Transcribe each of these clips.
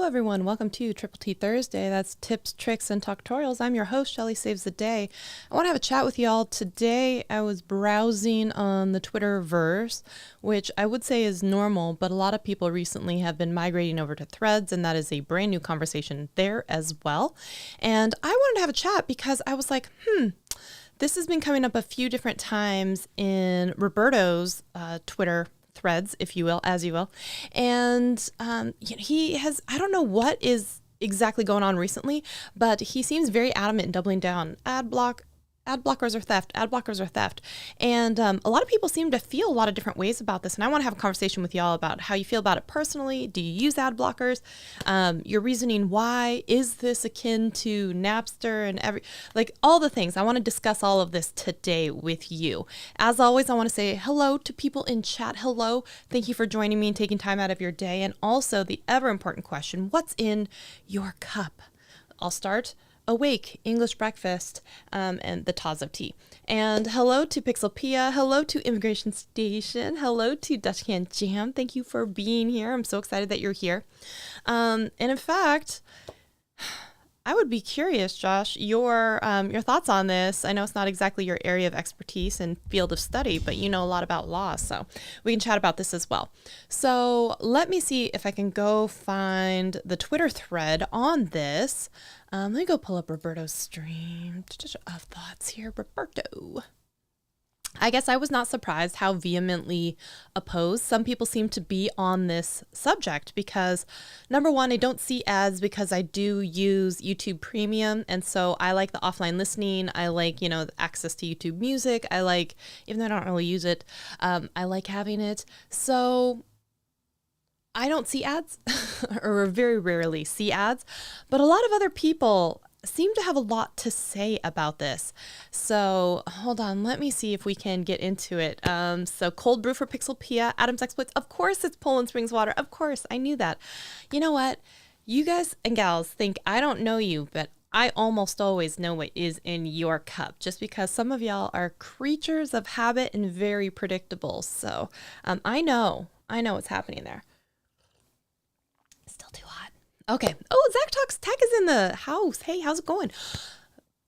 Everyone, welcome to Triple T Thursday. That's tips, tricks, and tutorials. I'm your host, Shelly Saves the Day. I want to have a chat with y'all today. I was browsing on the Twitterverse, which I would say is normal, but a lot of people recently have been migrating over to Threads, and that is a brand new conversation there as well. And I wanted to have a chat because I was like, this has been coming up a few different times in Roberto's Twitter threads, if you will, as you will. And he has, I don't know what is exactly going on recently, but he seems very adamant in doubling down. Ad blockers are theft, ad blockers are theft. And a lot of people seem to feel a lot of different ways about this. And I want to have a conversation with y'all about how you feel about it personally. Do you use ad blockers? Your reasoning why? Is this akin to Napster and all the things? I want to discuss all of this today with you. As always, I want to say hello to people in chat. Hello. Thank you for joining me and taking time out of your day. And also the ever important question, what's in your cup? I'll start. Awake, English breakfast, and the Taz of tea. And hello to Pixelpia. Hello to Immigration Station. Hello to Dutch Can Jam. Thank you for being here. I'm so excited that you're here. And in fact, I would be curious, Josh, your thoughts on this. I know it's not exactly your area of expertise and field of study, but you know a lot about law, so we can chat about this as well. So let me see if I can go find the Twitter thread on this. Let me go pull up Roberto's stream of thoughts here. Roberto. I guess I was not surprised how vehemently opposed some people seem to be on this subject because, number one, I don't see ads because I do use YouTube Premium, and so I like the offline listening. I like, the access to YouTube Music. I like, even though I don't really use it, I like having it. So I don't see ads, or very rarely see ads, but a lot of other people seem to have a lot to say about this. So hold on, let me see if we can get into it. So cold brew for Pixelpia, Adam's exploits. Of course it's Poland Springs water. Of course, I knew that. You know what? You guys and gals think I don't know you, but I almost always know what is in your cup, just because some of y'all are creatures of habit and very predictable. So I know what's happening there. Still too hot. Okay. Oh, Zach Talks Tech is in the house. Hey, how's it going?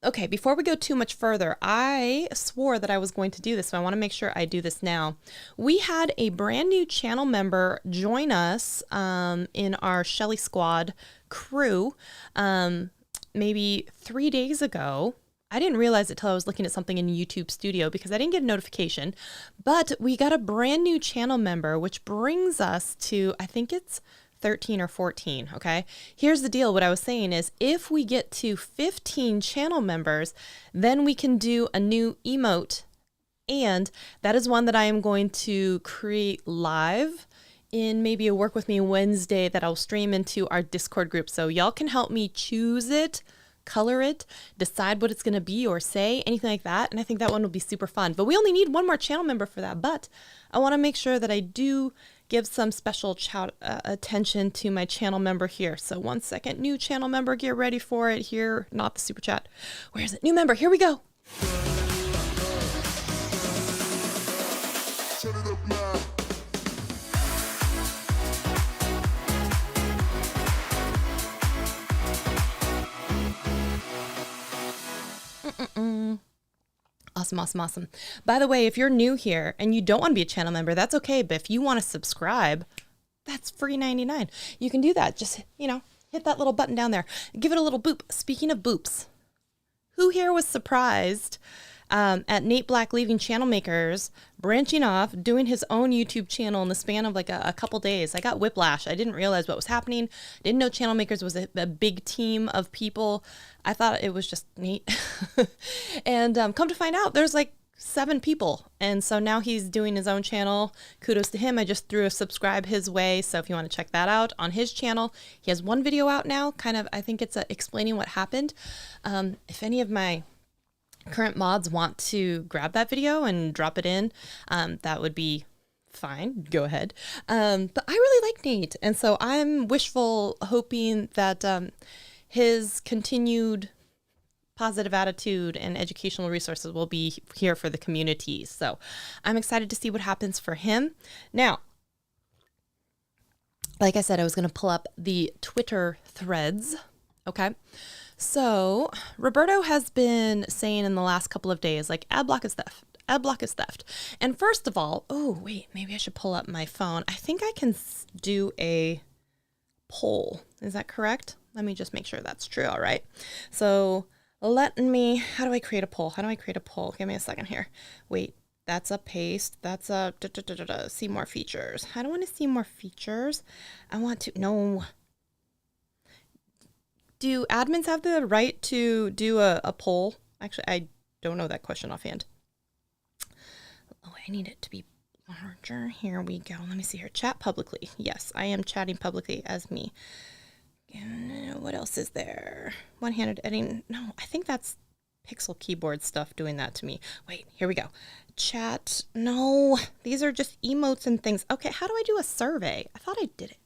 Okay, before we go too much further, I swore that I was going to do this, so I want to make sure I do this now. We had a brand new channel member join us in our Shelly Squad crew maybe 3 days ago. I didn't realize it till I was looking at something in YouTube Studio because I didn't get a notification, but we got a brand new channel member, which brings us to, I think it's 13 or 14. Okay. Here's the deal. What I was saying is if we get to 15 channel members, then we can do a new emote. And that is one that I am going to create live in maybe a Work With Me Wednesday that I'll stream into our Discord group. So y'all can help me choose it, color it, decide what it's going to be or say, anything like that. And I think that one will be super fun. But we only need one more channel member for that. But I want to make sure that I do give some special attention to my channel member here. So 1 second, new channel member, get ready for it here. Not the super chat. Where is it? New member, here we go. Turn it up now. Awesome. By the way, if you're new here and you don't want to be a channel member, that's okay. But if you want to subscribe, that's free 99. You can do that. Just, hit that little button down there. Give it a little boop. Speaking of boops, who here was surprised at Nate Black leaving Channel Makers, branching off, doing his own YouTube channel in the span of like a couple days? I got whiplash. I didn't realize what was happening. Didn't know Channel Makers was a big team of people. I thought it was just Nate. And come to find out, there's like 7 people. And so now he's doing his own channel. Kudos to him. I just threw a subscribe his way. So if you want to check that out on his channel, he has one video out now. I think it's explaining what happened. If any of my current mods want to grab that video and drop it in, that would be fine. Go ahead. But I really like Nate. And so I'm wishful hoping that his continued positive attitude and educational resources will be here for the community. So I'm excited to see what happens for him. Now, like I said, I was going to pull up the Twitter threads. Okay. So Roberto has been saying in the last couple of days, like, AdBlock is theft. AdBlock is theft. And first of all, oh, wait, maybe I should pull up my phone. I think I can do a poll. Is that correct? Let me just make sure that's true. All right. So how do I create a poll? How do I create a poll? Give me a second here. Wait, that's a paste. That's a see more features. I don't want to see more features. I want to, no. Do admins have the right to do a poll? Actually, I don't know that question offhand. Oh, I need it to be larger. Here we go. Let me see here. Chat publicly. Yes, I am chatting publicly as me. What else is there? One-handed editing. No, I think that's Pixel keyboard stuff doing that to me. Wait, here we go. Chat. No, these are just emotes and things. Okay, how do I do a survey? I thought I did it.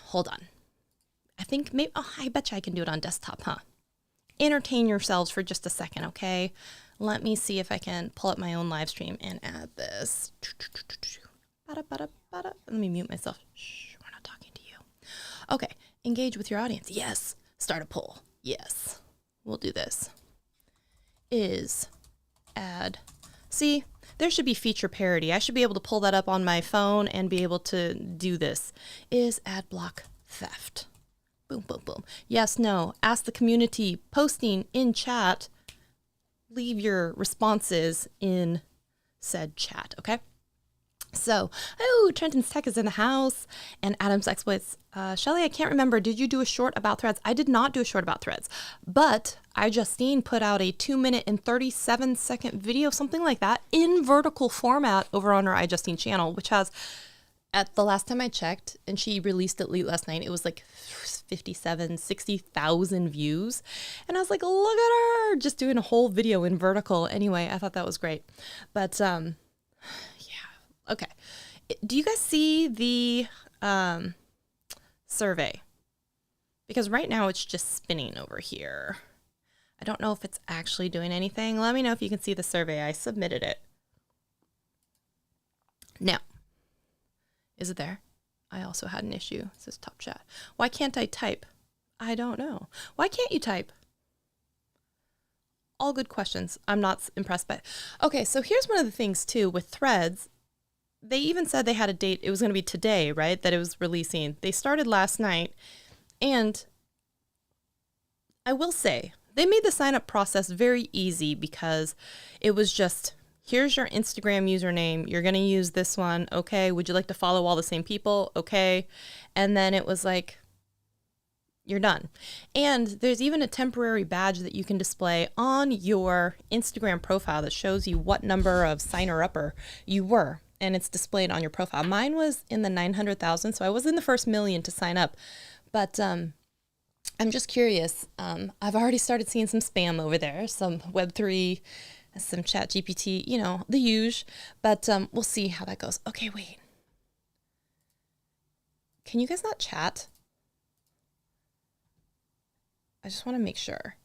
Hold on. I think maybe, oh, I bet you I can do it on desktop, huh? Entertain yourselves for just a second, okay? Let me see if I can pull up my own live stream and add this. Let me mute myself. Shh, we're not talking to you. Okay, engage with your audience. Yes. Start a poll. Yes. We'll do this. See, there should be feature parity. I should be able to pull that up on my phone and be able to do this. Is AdBlock theft? Boom, boom, boom. Yes, no. Ask the community, posting in chat. Leave your responses in said chat, okay? So, Trenton's Tech is in the house, and Adam's Exploits. Shelly, I can't remember. Did you do a short about threads? I did not do a short about threads, but iJustine put out a 2-minute and 37-second video, something like that, in vertical format over on our iJustine channel, which has, at the last time I checked, and she released it late last night, it was like 60,000 views. And I was like, look at her, just doing a whole video in vertical. Anyway, I thought that was great. But, okay. Do you guys see the survey? Because right now it's just spinning over here. I don't know if it's actually doing anything. Let me know if you can see the survey. I submitted it. Now, is it there? I also had an issue. It says top chat. Why can't I type? I don't know. Why can't you type? All good questions. I'm not impressed by. Okay, so here's one of the things too with threads. They even said they had a date. It was going to be today, right? That it was releasing. They started last night. And I will say, they made the sign up process very easy because it was just, here's your Instagram username. You're going to use this one. Okay. Would you like to follow all the same people? Okay. And then it was like, you're done. And there's even a temporary badge that you can display on your Instagram profile that shows you what number of signer-upper you were. And it's displayed on your profile. Mine was in the 900,000, so I was in the first million to sign up. But I'm just curious. I've already started seeing some spam over there, some Web3, some Chat GPT, the huge. But we'll see how that goes. Okay, wait. Can you guys not chat? I just want to make sure.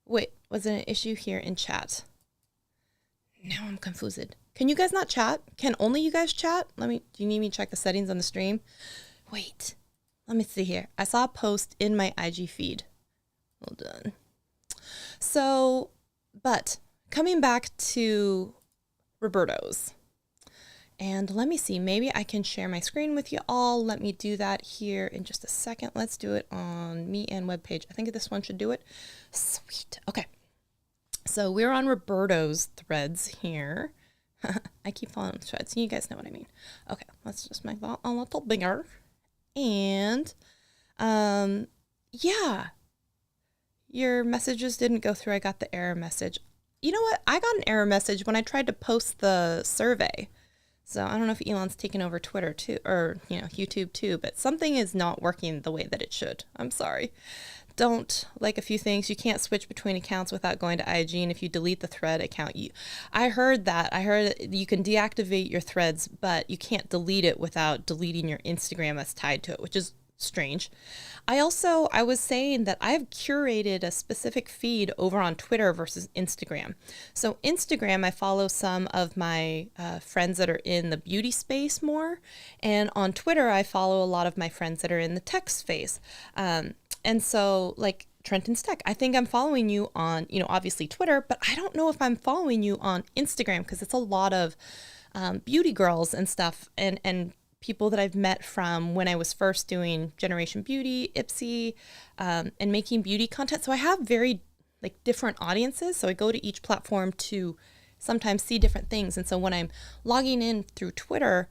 Wait, was there an issue here in chat? Now I'm confused. Can you guys not chat? Can only you guys chat? Do you need me to check the settings on the stream? Wait, let me see here. I saw a post in my IG feed. Hold on. So, but coming back to Roberto's. And let me see, maybe I can share my screen with you all. Let me do that here in just a second. Let's do it on me and webpage. I think this one should do it. Sweet. Okay. So we're on Roberto's threads here. I keep following threads. You guys know what I mean. Okay, let's just make that a little bigger. And yeah, your messages didn't go through. I got the error message. You know what? I got an error message when I tried to post the survey. So I don't know if Elon's taken over Twitter too, or YouTube too, but something is not working the way that it should. I'm sorry. don't like a few things. You can't switch between accounts without going to IG, and if you delete the thread account, I heard you can deactivate your threads, but you can't delete it without deleting your Instagram that's tied to it, which is strange. I was saying that I've curated a specific feed over on Twitter versus Instagram. So Instagram, I follow some of my friends that are in the beauty space more, and on Twitter, I follow a lot of my friends that are in the tech space. And so like Trenton's Tech, I think I'm following you on, obviously Twitter, but I don't know if I'm following you on Instagram because it's a lot of beauty girls and stuff, and people that I've met from when I was first doing Generation Beauty, Ipsy, and making beauty content. So I have very different audiences. So I go to each platform to sometimes see different things. And so when I'm logging in through Twitter,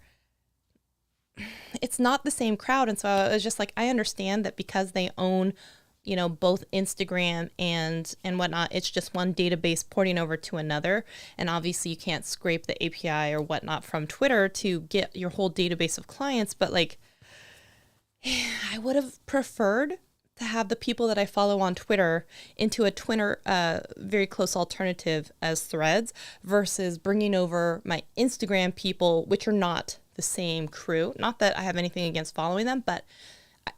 it's not the same crowd. And so I was just like, I understand that because they own, both Instagram and whatnot, it's just one database porting over to another. And obviously you can't scrape the API or whatnot from Twitter to get your whole database of clients. But I would have preferred to have the people that I follow on Twitter into a Twitter, very close alternative as Threads versus bringing over my Instagram people, which are not the same crew. Not that I have anything against following them, but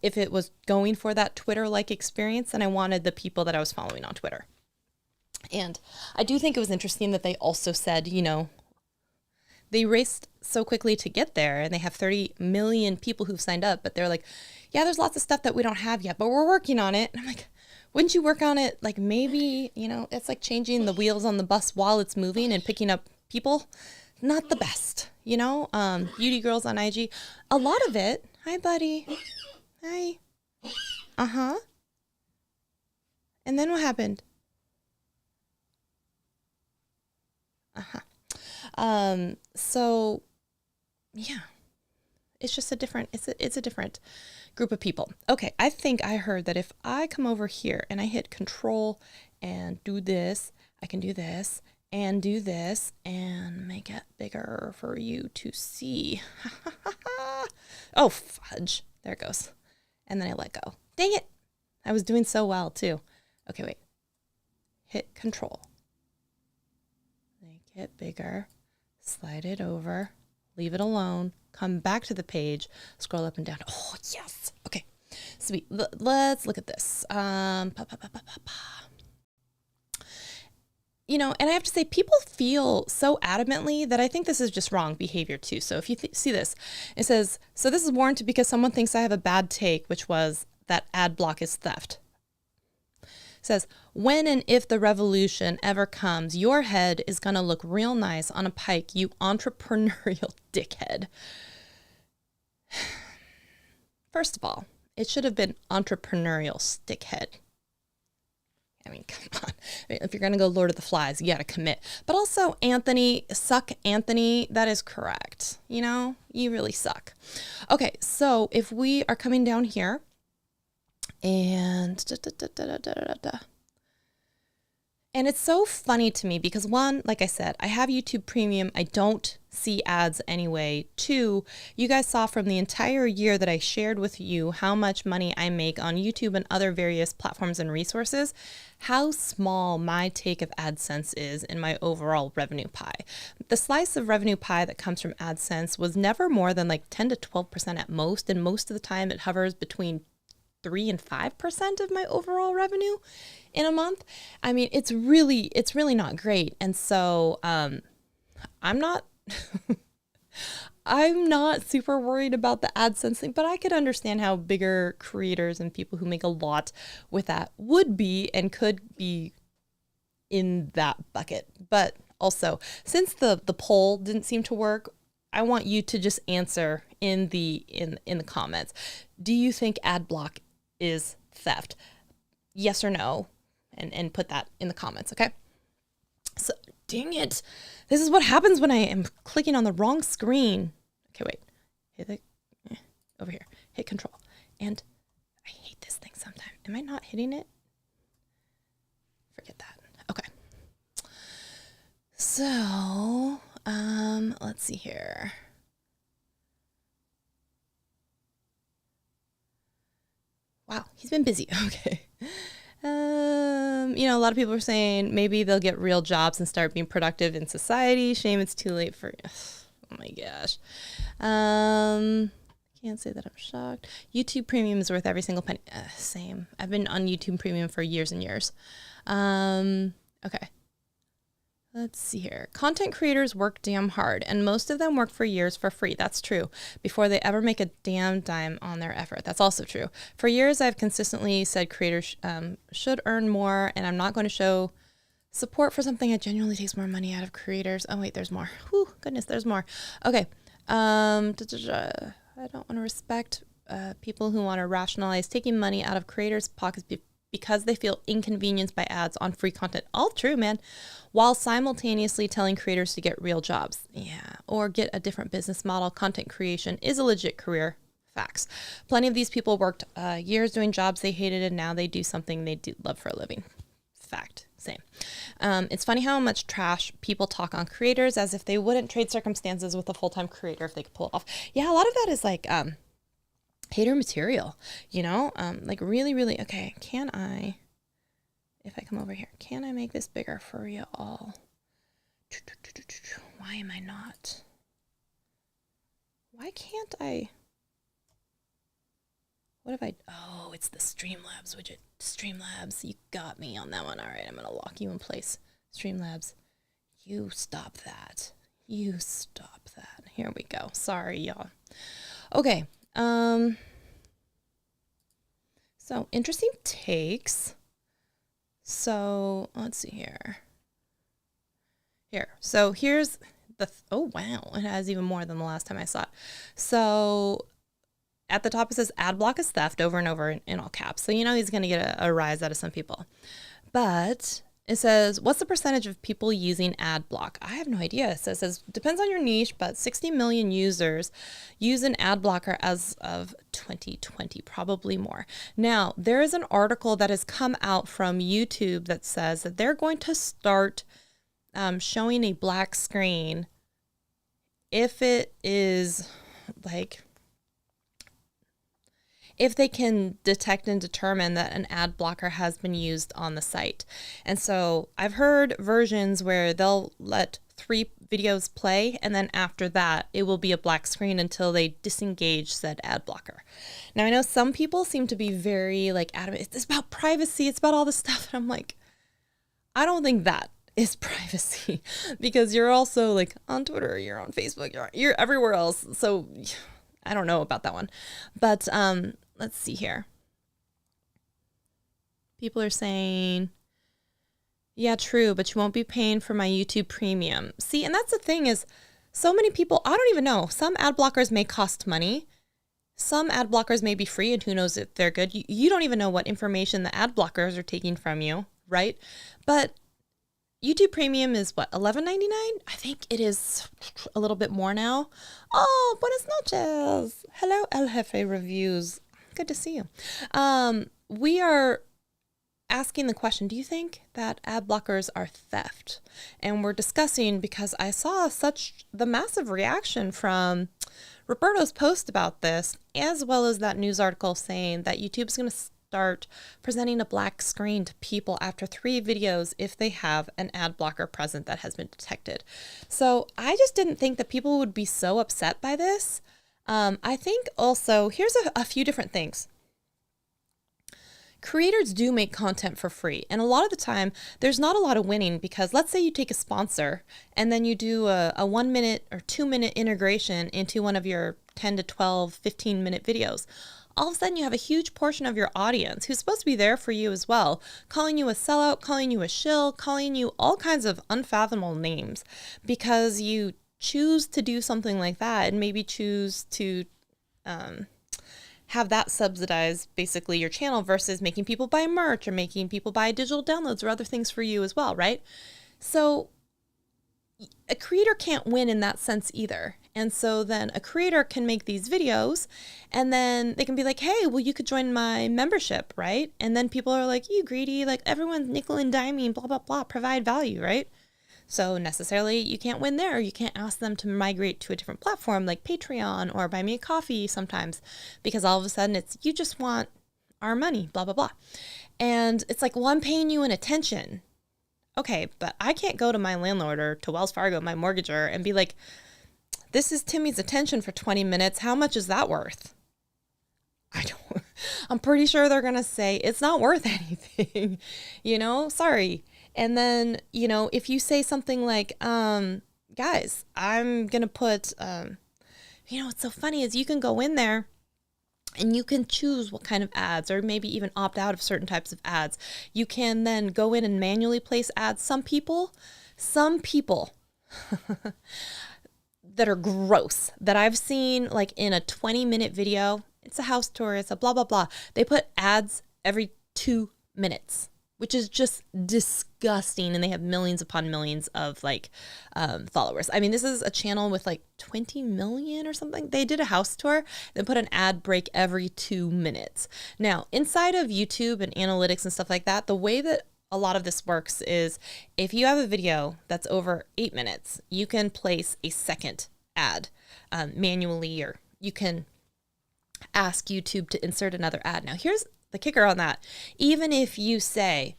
if it was going for that Twitter-like experience, then I wanted the people that I was following on Twitter. And I do think it was interesting that they also said, they raced so quickly to get there and they have 30 million people who've signed up, but they're like, yeah, there's lots of stuff that we don't have yet, but we're working on it. And I'm like, wouldn't you work on it? Like maybe, it's like changing the wheels on the bus while it's moving and picking up people. Not the best, beauty girls on IG. A lot of it. Hi, buddy. Hi. Uh-huh. And then what happened? Uh-huh. So yeah, it's just it's a different group of people. Okay. I think I heard that if I come over here and I hit control and do this, I can do this and do this and make it bigger for you to see. Oh, fudge. There it goes. And then I let go. Dang it. I was doing so well too. Okay, wait. Hit control. Make it bigger. Slide it over. Leave it alone. Come back to the page. Scroll up and down. Oh, yes. Okay. Sweet. Let's look at this. And I have to say, people feel so adamantly that I think this is just wrong behavior too. So if you see this, it says, so this is warranted because someone thinks I have a bad take, which was that AdBlock is theft. It says, when and if the revolution ever comes, your head is going to look real nice on a pike, you entrepreneurial dickhead. First of all, it should have been entrepreneurial stickhead. I mean, come on. If you're going to go Lord of the Flies, you got to commit. But also, Anthony, that is correct. You really suck. Okay, so if we are coming down here and and it's so funny to me because one, like I said, I have YouTube Premium. I don't see ads anyway. Two, you guys saw from the entire year that I shared with you how much money I make on YouTube and other various platforms and resources, how small my take of AdSense is in my overall revenue pie. The slice of revenue pie that comes from AdSense was never more than 10 to 12% at most, and most of the time it hovers between 3 and 5% of my overall revenue in a month. I mean, it's really not great. And so I'm not super worried about the AdSense thing, but I could understand how bigger creators and people who make a lot with that would be and could be in that bucket. But also, since the poll didn't seem to work, I want you to just answer in the comments. Do you think AdBlock is theft? Yes or no? And put that in the comments, okay? So, dang it. This is what happens when I am clicking on the wrong screen. Okay, wait. Hit over here. Hit control. And I hate this thing sometimes. Am I not hitting it? Forget that. Okay. So, let's see here. Wow, he's been busy. Okay. A lot of people are saying maybe they'll get real jobs and start being productive in society. Shame it's too late for, oh my gosh. Can't say that I'm shocked. YouTube Premium is worth every single penny. Same. I've been on YouTube Premium for years and years. Okay. Let's see here. Content creators work damn hard, and most of them work for years for free. That's true. Before they ever make a damn dime on their effort. That's also true. For years, I've consistently said creators should earn more, and I'm not going to show support for something that genuinely takes more money out of creators. Oh, wait, there's more. Whew, goodness, there's more. Okay. I don't want to respect people who want to rationalize taking money out of creators' pockets because they feel inconvenienced by ads on free content. All true, man. While simultaneously telling creators to get real jobs. Yeah. Or get a different business model. Content creation is a legit career. Facts. Plenty of these people worked years doing jobs they hated, and now they do something they do love for a living. Fact. Same. It's funny how much trash people talk on creators as if they wouldn't trade circumstances with a full-time creator if they could pull it off. Yeah, a lot of that is like hater material, like really, really. Okay, can I, if I come over here, can I make this bigger for you all? Why am I not? Why can't I? What have I? Oh, it's the Streamlabs widget. Streamlabs, you got me on that one. All right, I'm going to lock you in place. Streamlabs, you stop that. You stop that. Here we go. Sorry, y'all. Okay. So interesting takes. So let's see here. So here's the, oh, wow. It has even more than the last time I saw it. So at the top, it says AdBlock is theft over and over in all caps. So, he's going to get a rise out of some people. But it says, what's the percentage of people using AdBlock? I have no idea. It says, depends on your niche, but 60 million users use an ad blocker as of 2020, probably more. Now, there is an article that has come out from YouTube that says that they're going to start showing a black screen if it is like, if they can detect and determine that an ad blocker has been used on the site. And so I've heard versions where they'll let 3 videos play, and then after that, it will be a black screen until they disengage said ad blocker. Now, I know some people seem to be very adamant. It's about privacy. It's about all this stuff. And I'm like, I don't think that is privacy because you're also on Twitter, you're on Facebook, you're everywhere else. So I don't know about that one, but, let's see here. People are saying, yeah, true, but you won't be paying for my YouTube Premium. See, and that's the thing is so many people, I don't even know. Some ad blockers may cost money. Some ad blockers may be free, and who knows if they're good. You don't even know what information the ad blockers are taking from you, right? But YouTube Premium is what, $11.99? I think it is a little bit more now. Oh, buenas noches. Hello, El Jefe Reviews. Good to see you. We are asking the question, do you think that ad blockers are theft? And we're discussing because I saw the massive reaction from Roberto's post about this, as well as that news article saying that YouTube's going to start presenting a black screen to people after 3 videos if they have an ad blocker present that has been detected. So I just didn't think that people would be so upset by this. I think also, here's a few different things. Creators do make content for free. And a lot of the time, there's not a lot of winning because let's say you take a sponsor and then you do a 1-minute or 2-minute integration into one of your 10 to 12, 15-minute videos. All of a sudden, you have a huge portion of your audience who's supposed to be there for you as well, calling you a sellout, calling you a shill, calling you all kinds of unfathomable names because you choose to do something like that and maybe choose to have that subsidize basically your channel versus making people buy merch or making people buy digital downloads or other things for you as well, right? So a creator can't win in that sense either. And so then a creator can make these videos and then they can be like, hey, well, you could join my membership, right? And then people are like, you greedy, everyone's nickel and diming, blah, blah, blah, provide value, right? So necessarily you can't win there. You can't ask them to migrate to a different platform like Patreon or Buy Me a Coffee sometimes because all of a sudden it's, you just want our money, blah, blah, blah. And it's like, well, I'm paying you an attention. Okay, but I can't go to my landlord or to Wells Fargo, my mortgager, and be like, this is Timmy's attention for 20 minutes. How much is that worth? I'm pretty sure they're going to say it's not worth anything, sorry. And then, if you say something like, guys, I'm going to put, what's so funny is you can go in there and you can choose what kind of ads, or maybe even opt out of certain types of ads. You can then go in and manually place ads. Some people that are gross that I've seen, like in a 20-minute video, it's a house tour, it's a blah, blah, blah. They put ads every 2 minutes, which is just disgusting. And they have millions upon millions of followers. I mean, this is a channel with like 20 million or something. They did a house tour, then put an ad break every 2 minutes. Now, inside of YouTube and analytics and stuff like that, the way that a lot of this works is if you have a video that's over 8 minutes, you can place a second ad manually, or you can ask YouTube to insert another ad. Now, here's the kicker on that. Even if you say,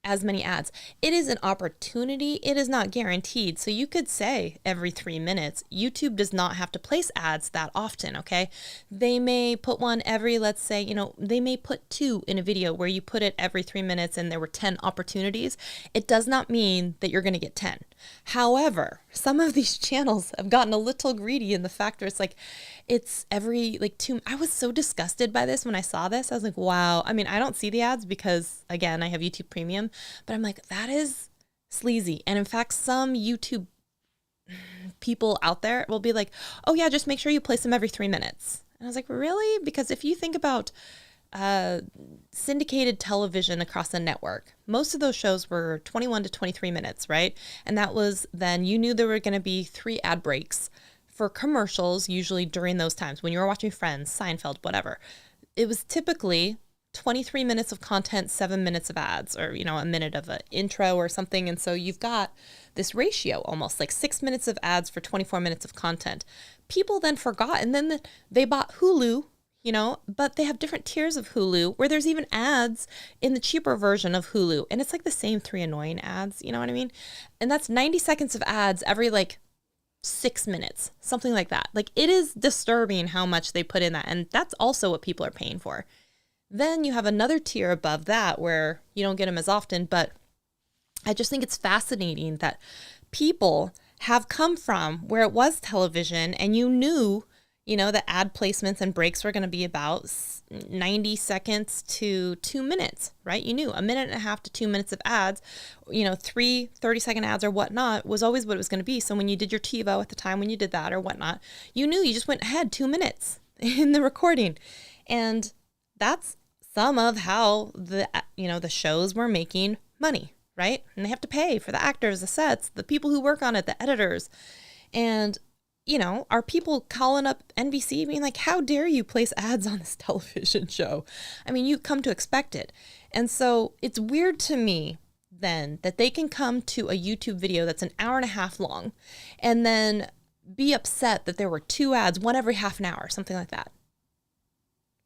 as many ads, it is an opportunity. It is not guaranteed. So you could say every 3 minutes. YouTube does not have to place ads that often, okay? They may put one every, let's say, they may put 2 in a video where you put it every 3 minutes and there were 10 opportunities. It does not mean that you're going to get 10. However, some of these channels have gotten a little greedy in the fact where it's every 2. I was so disgusted by this when I saw this. I was like, wow. I mean, I don't see the ads because, again, I have YouTube Premium, but I'm like, that is sleazy. And in fact, some YouTube people out there will be like, oh yeah, just make sure you place them every 3 minutes. And I was like, really? Because if you think about syndicated television across the network, most of those shows were 21 to 23 minutes, right? And that was then you knew there were going to be 3 ad breaks for commercials, usually during those times when you were watching Friends, Seinfeld, whatever. It was typically 23 minutes of content, 7 minutes of ads, or, a minute of an intro or something. And so you've got this ratio, almost like 6 minutes of ads for 24 minutes of content. People then forgot, and then they bought Hulu, but they have different tiers of Hulu where there's even ads in the cheaper version of Hulu. And it's like the same 3 annoying ads, you know what I mean? And that's 90 seconds of ads every 6 minutes, something like that. It is disturbing how much they put in that. And that's also what people are paying for. Then you have another tier above that where you don't get them as often, but I just think it's fascinating that people have come from where it was television and you knew, that ad placements and breaks were going to be about 90 seconds to 2 minutes, right? You knew 1.5 minutes to 2 minutes of ads, 3 30-second ads or whatnot was always what it was going to be. So when you did your TiVo at the time, when you did that or whatnot, you knew you just went ahead 2 minutes in the recording. And that's some of how the shows were making money, right? And they have to pay for the actors, the sets, the people who work on it, the editors. And, are people calling up NBC being like, how dare you place ads on this television show? I mean, you come to expect it. And so it's weird to me then that they can come to a YouTube video that's an hour and a half long and then be upset that there were 2 ads, one every half an hour, something like that.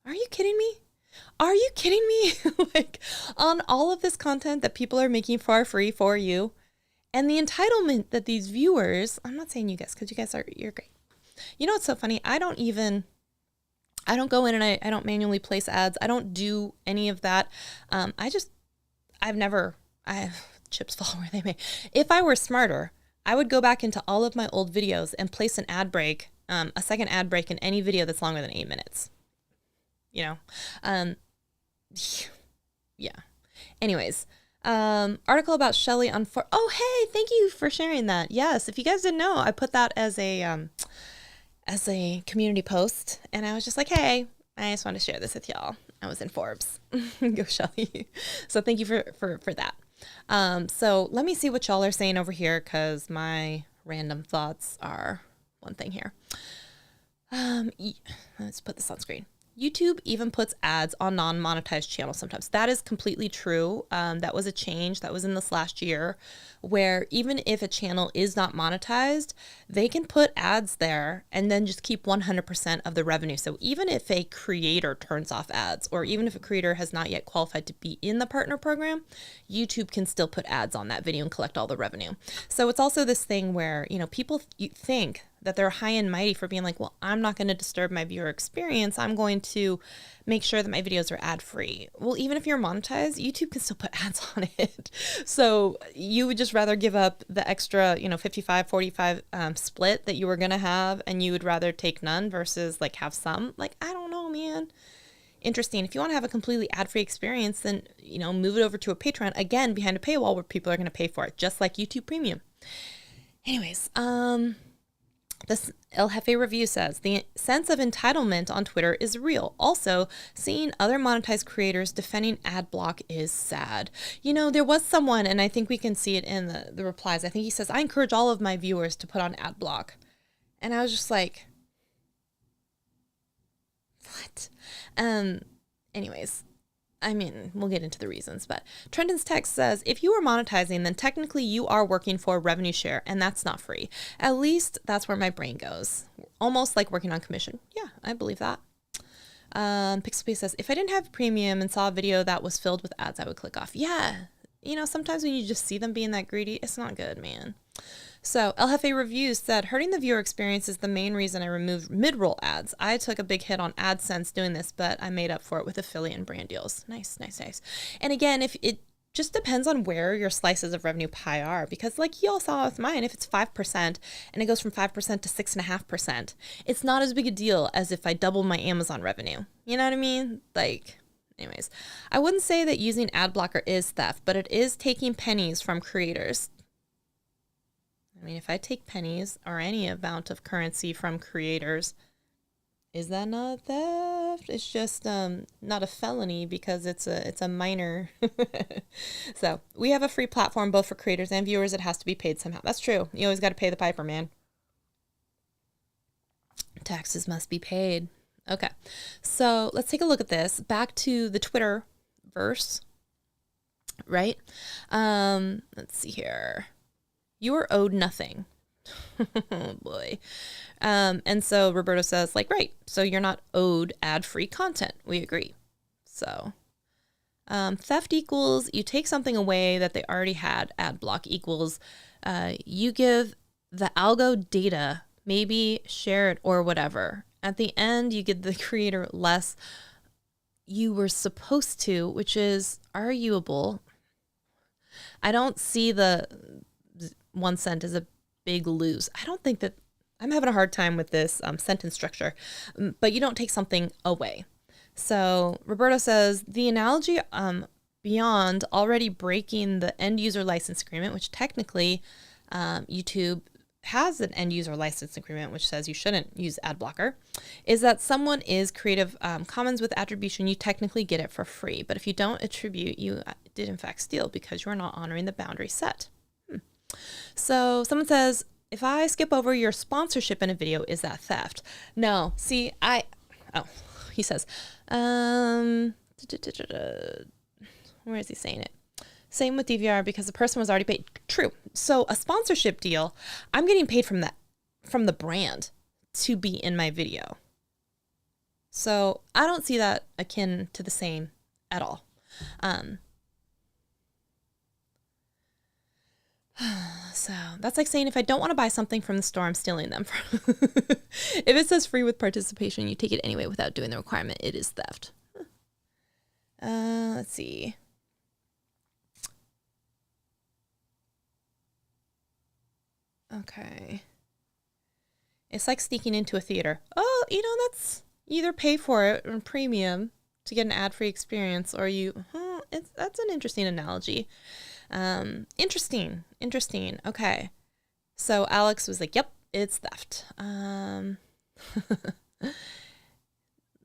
Are you kidding me? Are you kidding me? On all of this content that people are making for free for you, and the entitlement that these viewers, I'm not saying you guys, because you guys you're great. What's so funny? I don't go in and I don't manually place ads. I don't do any of that. I have chips fall where they may. If I were smarter, I would go back into all of my old videos and place an ad break, a second ad break in any video that's longer than 8 minutes. Yeah. Anyways, article about Shelly on oh, hey, thank you for sharing that. Yes. If you guys didn't know, I put that as a community post and I was just like, hey, I just want to share this with y'all. I was in Forbes. Go Shelly. So thank you for that. So let me see what y'all are saying over here, cause my random thoughts are one thing here. Let's put this on screen. YouTube even puts ads on non-monetized channels sometimes. That is completely true. That was a change that was in this last year, where even if a channel is not monetized, they can put ads there and then just keep 100% of the revenue. So even if a creator turns off ads, or even if a creator has not yet qualified to be in the partner program, YouTube can still put ads on that video and collect all the revenue. So it's also this thing where, people think that they're high and mighty for being like, well, I'm not going to disturb my viewer experience. I'm going to make sure that my videos are ad free. Well, even if you're monetized, YouTube can still put ads on it. So you would just rather give up the extra, 55-45 split that you were going to have, and you would rather take none versus like have some. Like, I don't know, man. Interesting. If you want to have a completely ad-free experience, then, move it over to a Patreon, again, behind a paywall where people are going to pay for it, just like YouTube Premium. Anyways, this El Jefe review says, the sense of entitlement on Twitter is real. Also, seeing other monetized creators defending AdBlock is sad. There was someone, and I think we can see it in the replies. I think he says, I encourage all of my viewers to put on AdBlock. And I was just like, what? Anyways, we'll get into the reasons, but Trenton's text says, if you are monetizing, then technically you are working for a revenue share, and that's not free. At least that's where my brain goes. Almost like working on commission. Yeah, I believe that. Pixelpay says, if I didn't have premium and saw a video that was filled with ads, I would click off. Yeah. Sometimes when you just see them being that greedy, it's not good, man. So El Jefe Reviews said, hurting the viewer experience is the main reason I removed mid-roll ads. I took a big hit on AdSense doing this, but I made up for it with affiliate and brand deals. Nice. And again, if it just depends on where your slices of revenue pie are, because like y'all saw with mine, if it's 5% and it goes from 5% to 6.5%, it's not as big a deal as if I double my Amazon revenue. You know what I mean? Anyways, I wouldn't say that using ad blocker is theft, but it is taking pennies from creators. If I take pennies or any amount of currency from creators, is that not theft? It's just not a felony because it's a minor. So we have a free platform both for creators and viewers. It has to be paid somehow. That's true. You always got to pay the piper, man. Taxes must be paid. Okay, so let's take a look at this. Back to the Twitter verse, right? Let's see here. You are owed nothing. Oh boy. And so Roberto says, right, so you're not owed ad-free content. We agree. So theft equals you take something away that they already had. Ad block equals you give the algo data, maybe share it or whatever. At the end, you give the creator less you were supposed to, which is arguable. I don't see the 1 cent as a big lose. I don't think that I'm having a hard time with this sentence structure, but you don't take something away. So Roberto says the analogy beyond already breaking the end user license agreement, which technically YouTube has an end user license agreement, which says you shouldn't use ad blocker, is that someone is Creative Commons with attribution, you technically get it for free. But if you don't attribute, you did in fact steal because you're not honoring the boundary set. So someone says, if I skip over your sponsorship in a video, is that theft? No. See, he says, where is he saying it? Same with DVR because the person was already paid. True. So a sponsorship deal, I'm getting paid from the brand to be in my video. So I don't see that akin to the same at all. So that's like saying if I don't want to buy something from the store, I'm stealing them. If it says free with participation, you take it anyway without doing the requirement, it is theft. Let's see. Okay. It's like sneaking into a theater. Oh, that's you either pay for it or premium to get an ad-free experience, or that's an interesting analogy. Interesting. Okay. So Alex was like, yep, it's theft.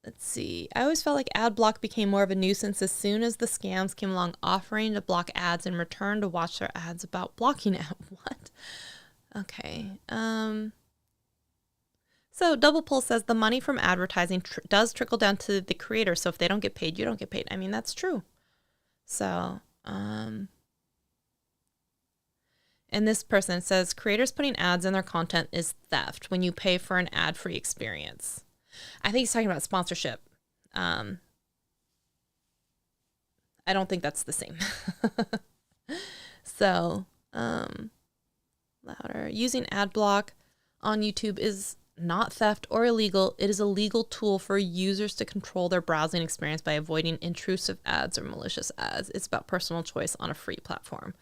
Let's see. I always felt like AdBlock became more of a nuisance as soon as the scams came along, offering to block ads in return to watch their ads about blocking it. What? Okay. So Double Pull says the money from advertising does trickle down to the creator. So if they don't get paid, you don't get paid. I mean, that's true. So, and this person says creators putting ads in their content is theft when you pay for an ad-free experience. I think he's talking about sponsorship. I don't think that's the same. So, louder. Using AdBlock on YouTube is not theft or illegal. It is a legal tool for users to control their browsing experience by avoiding intrusive ads or malicious ads. It's about personal choice on a free platform.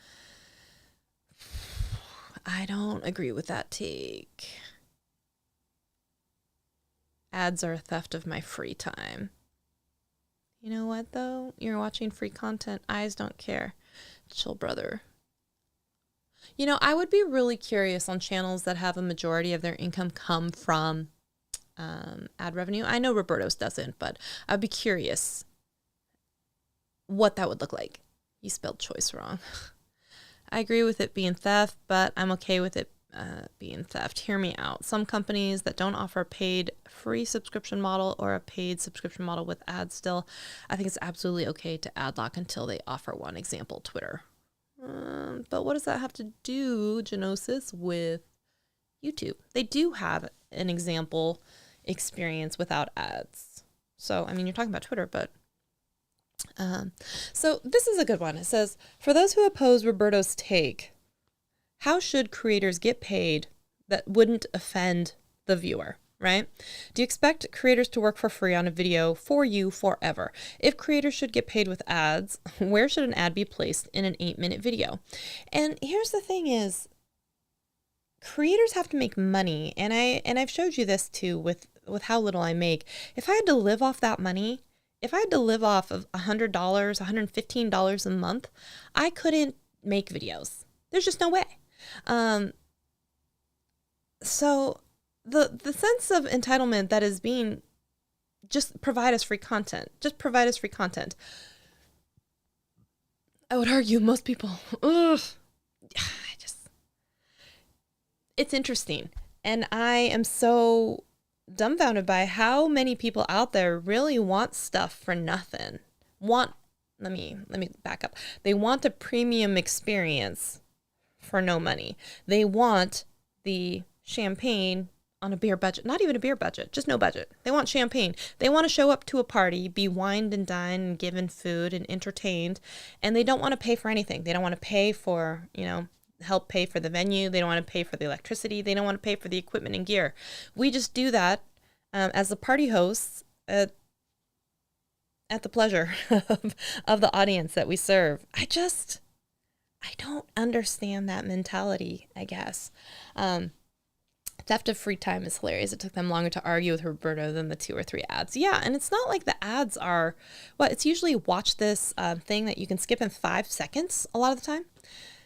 I don't agree with that take. Ads are a theft of my free time. You know what, though? You're watching free content. Eyes don't care. Chill, brother. You know, I would be really curious on channels that have a majority of their income come from ad revenue. I know Roberto's doesn't, but I'd be curious what that would look like. You spelled choice wrong. I agree with it being theft, but I'm okay with it being theft. Hear me out. Some companies that don't offer a paid free subscription model or a paid subscription model with ads still, I think it's absolutely okay to ad lock until they offer one. Example, Twitter. But what does that have to do, Genosis, with YouTube? They do have an example experience without ads. So, I mean, you're talking about Twitter, but so this is a good one. It says, for those who oppose Roberto's take, how should creators get paid that wouldn't offend the viewer, right? Do you expect creators to work for free on a video for you forever? If creators should get paid with ads, where should an ad be placed in an 8-minute video? And here's the thing is, creators have to make money. And I've showed you this too with how little I make. If I had to live off that money, if I had to live off of $100, $115 a month, I couldn't make videos. There's just no way. So the sense of entitlement that is being, just provide us free content. Just provide us free content. I would argue most people, it's interesting. And I am so dumbfounded by how many people out there really want stuff for nothing. Let me back up. They want a premium experience for no money. They want the champagne on a beer budget, not even a beer budget, just no budget. They want champagne. They want to show up to a party, be wined and dined and given food and entertained, and they don't want to pay for anything. They don't want to pay for, help pay for the venue. They don't want to pay for the electricity. They don't want to pay for the equipment and gear. We just do that as the party hosts at the pleasure of the audience that we serve. I don't understand that mentality, I guess. Theft of free time is hilarious. It took them longer to argue with Roberto than the 2 or 3 ads. Yeah, and it's not like the ads are, it's usually watch this thing that you can skip in 5 seconds a lot of the time.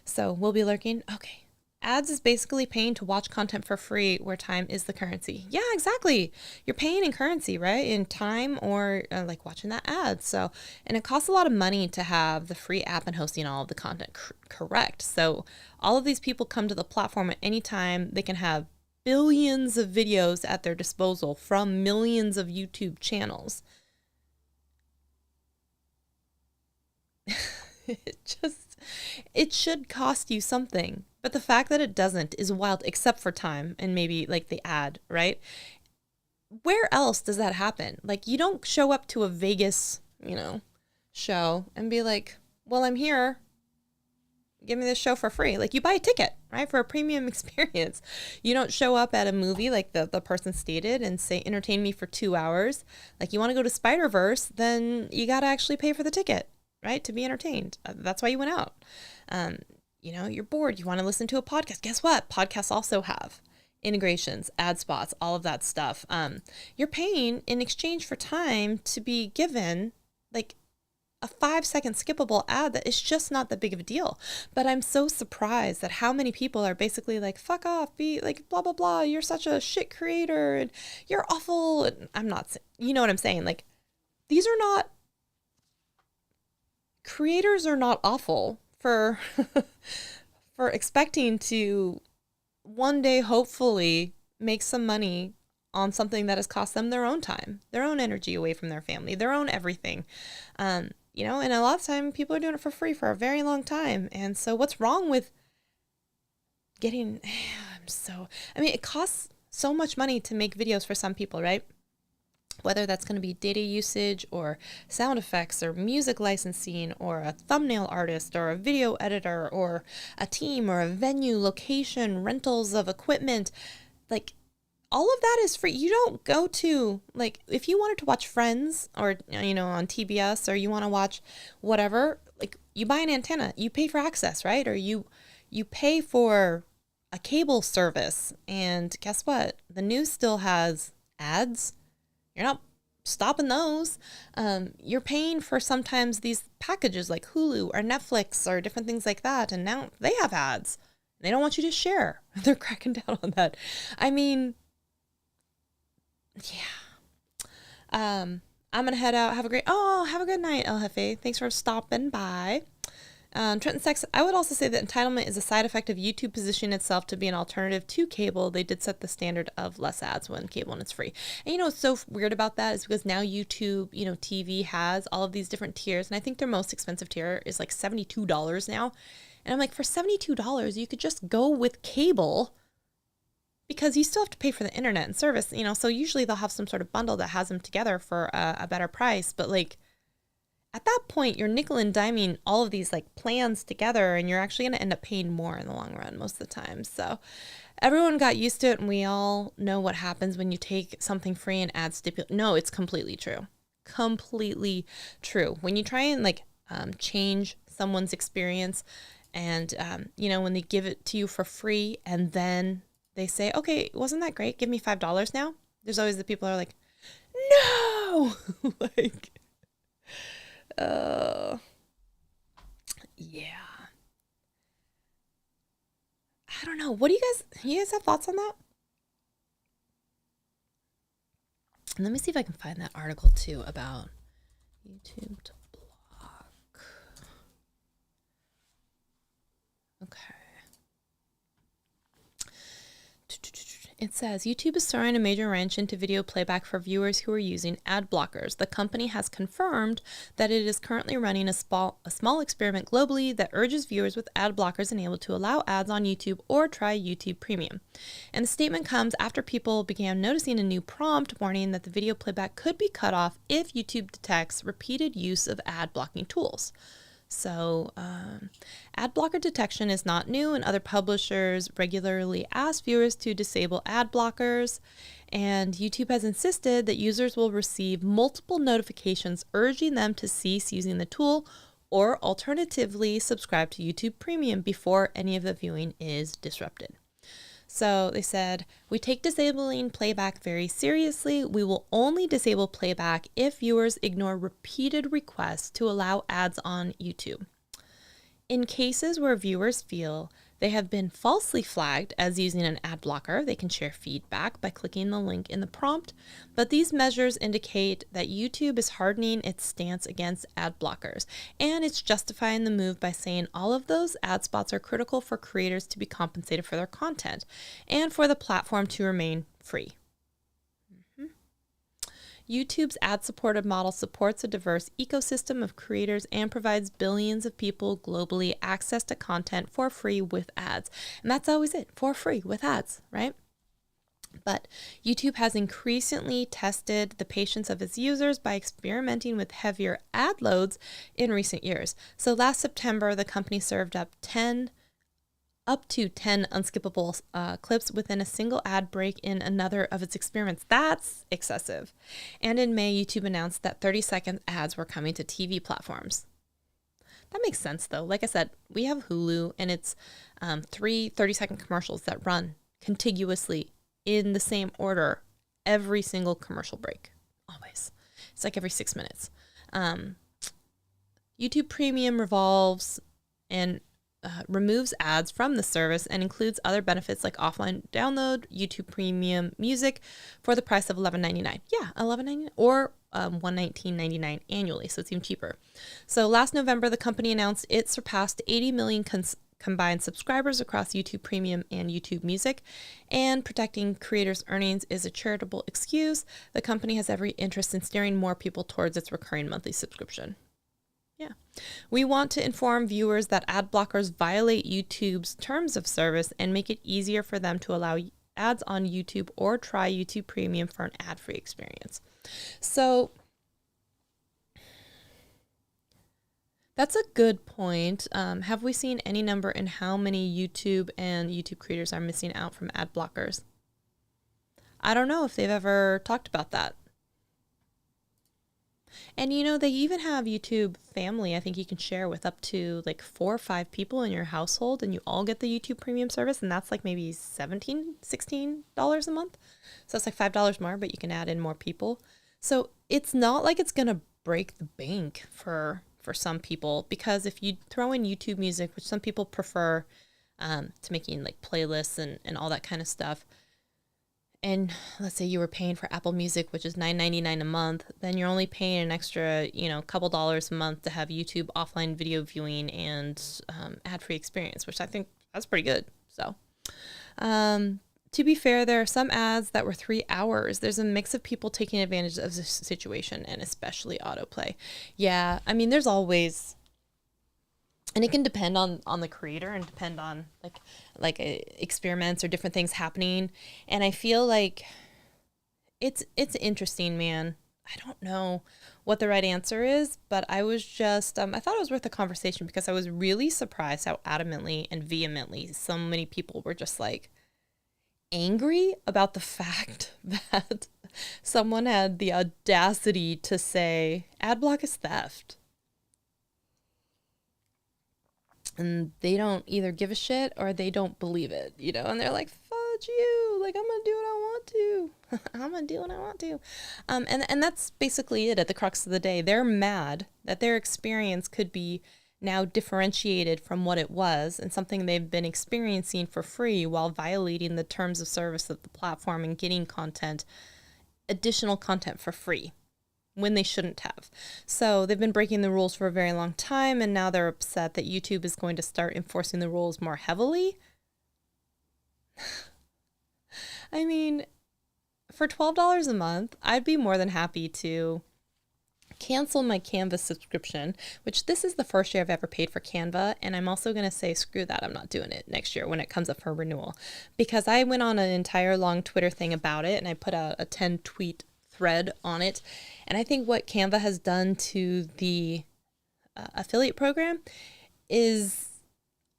So we'll be lurking. Okay. Ads is basically paying to watch content for free where time is the currency. Yeah, exactly. You're paying in currency, right? In time or like watching that ad. So, and it costs a lot of money to have the free app and hosting all of the content correct. So all of these people come to the platform at any time. They can have billions of videos at their disposal from millions of YouTube channels. It should cost you something. But the fact that it doesn't is wild, except for time and maybe like the ad, right? Where else does that happen? Like, you don't show up to a Vegas, show and be like, well, I'm here. Give me this show for free. Like, you buy a ticket, right? For a premium experience. You don't show up at a movie like the person stated and say, entertain me for 2 hours. Like, you want to go to Spider-Verse, then you got to actually pay for the ticket, right? To be entertained. That's why you went out. You're bored. You want to listen to a podcast. Guess what? Podcasts also have integrations, ad spots, all of that stuff. You're paying in exchange for time to be given like a 5-second skippable ad that is just not that big of a deal. But I'm so surprised at how many people are basically like, fuck off, be like, blah, blah, blah. You're such a shit creator and you're awful. And I'm not, you know what I'm saying? Like, creators are not awful for for expecting to one day hopefully make some money on something that has cost them their own time, their own energy away from their family, their own everything. You know, and a lot of time people are doing it for free for a very long time. And so what's wrong with getting, I mean, it costs so much money to make videos for some people, right? Whether that's going to be data usage or sound effects or music licensing or a thumbnail artist or a video editor or a team or a venue, location, rentals of equipment, like all of that is free. You don't go to, like, if you wanted to watch Friends or, you know, on TBS, or you want to watch whatever, like, you buy an antenna, you pay for access, right? Or you pay for a cable service, and guess what? The news still has ads. You're not stopping those. You're paying for sometimes these packages like Hulu or Netflix or different things like that. And now they have ads. They don't want you to share. They're cracking down on that. I mean, yeah. I'm going to head out. Have a good night, El Jefe. Thanks for stopping by. Trenton Sex, I would also say that entitlement is a side effect of YouTube positioning itself to be an alternative to cable. They did set the standard of less ads when cable and it's free. And you know what's so weird about that is because now YouTube, you know, TV has all of these different tiers. And I think their most expensive tier is like $72 now. And I'm like, for $72, you could just go with cable, because you still have to pay for the internet and service, you know. So usually they'll have some sort of bundle that has them together for a better price. But like, at that point, you're nickel and diming all of these like plans together, and you're actually going to end up paying more in the long run most of the time. So everyone got used to it, and we all know what happens when you take something free and add No, it's completely true. Completely true. When you try and like change someone's experience, and you know, when they give it to you for free and then they say, okay, wasn't that great? Give me $5 now. There's always the people who are like, no, like, yeah. I don't know. What do you guys have thoughts on that? And let me see if I can find that article too about YouTube to block. Okay. It says, YouTube is throwing a major wrench into video playback for viewers who are using ad blockers. The company has confirmed that it is currently running a small experiment globally that urges viewers with ad blockers enabled to allow ads on YouTube or try YouTube Premium. And the statement comes after people began noticing a new prompt warning that the video playback could be cut off if YouTube detects repeated use of ad blocking tools. So ad blocker detection is not new, and other publishers regularly ask viewers to disable ad blockers. And YouTube has insisted that users will receive multiple notifications urging them to cease using the tool or alternatively subscribe to YouTube Premium before any of the viewing is disrupted. So they said, we take disabling playback very seriously. We will only disable playback if viewers ignore repeated requests to allow ads on YouTube. In cases where viewers feel they have been falsely flagged as using an ad blocker, they can share feedback by clicking the link in the prompt, but these measures indicate that YouTube is hardening its stance against ad blockers, and it's justifying the move by saying all of those ad spots are critical for creators to be compensated for their content and for the platform to remain free. YouTube's ad-supported model supports a diverse ecosystem of creators and provides billions of people globally access to content for free with ads. And that's always it, for free with ads, right? But YouTube has increasingly tested the patience of its users by experimenting with heavier ad loads in recent years. So last September, the company served up to 10 unskippable clips within a single ad break in another of its experiments. That's excessive. And in May, YouTube announced that 30-second ads were coming to TV platforms. That makes sense, though. Like I said, we have Hulu, and it's 3 30-second commercials that run contiguously in the same order every single commercial break. Always. It's like every 6 minutes. YouTube Premium revolves and removes ads from the service and includes other benefits like offline download, YouTube Premium Music for the price of $11.99. Yeah, $11.99 or $119.99 annually, so it's even cheaper. So last November, the company announced it surpassed 80 million combines subscribers across YouTube Premium and YouTube Music, and protecting creators' earnings is a charitable excuse. The company has every interest in steering more people towards its recurring monthly subscription. Yeah. We want to inform viewers that ad blockers violate YouTube's terms of service and make it easier for them to allow ads on YouTube or try YouTube Premium for an ad-free experience. So that's a good point. Have we seen any number in how many YouTube and YouTube creators are missing out from ad blockers? I don't know if they've ever talked about that. And you know, they even have YouTube Family. I think you can share with up to like 4 or 5 people in your household, and you all get the YouTube Premium service, and that's like maybe $17, $16 a month. So it's like $5 more, but you can add in more people. So it's not like it's gonna break the bank for some people, because if you throw in YouTube Music, which some people prefer to making like playlists and all that kind of stuff, and let's say you were paying for Apple Music, which is $9.99 a month, then you're only paying an extra, couple dollars a month to have YouTube offline video viewing and ad-free experience, which I think that's pretty good. So, to be fair, there are some ads that were 3 hours. There's a mix of people taking advantage of this situation, and especially autoplay. Yeah, I mean, there's always, and it can depend on the creator and depend on like experiments or different things happening. And I feel like it's interesting, man. I don't know what the right answer is, but I was just, I thought it was worth a conversation, because I was really surprised how adamantly and vehemently so many people were just like angry about the fact that someone had the audacity to say AdBlock is theft. And they don't either give a shit or they don't believe it, and they're like, fudge you, like, I'm gonna do what I want to. I'm gonna do what I want to. And that's basically it at the crux of the day. They're mad that their experience could be now differentiated from what it was, and something they've been experiencing for free while violating the terms of service of the platform and getting additional content for free, when they shouldn't have. So they've been breaking the rules for a very long time, and now they're upset that YouTube is going to start enforcing the rules more heavily. I mean, for $12 a month, I'd be more than happy to cancel my Canva subscription, which this is the first year I've ever paid for Canva, and I'm also going to say, screw that, I'm not doing it next year when it comes up for renewal, because I went on an entire long Twitter thing about it, and I put out a 10-tweet thread on it. And I think what Canva has done to the affiliate program is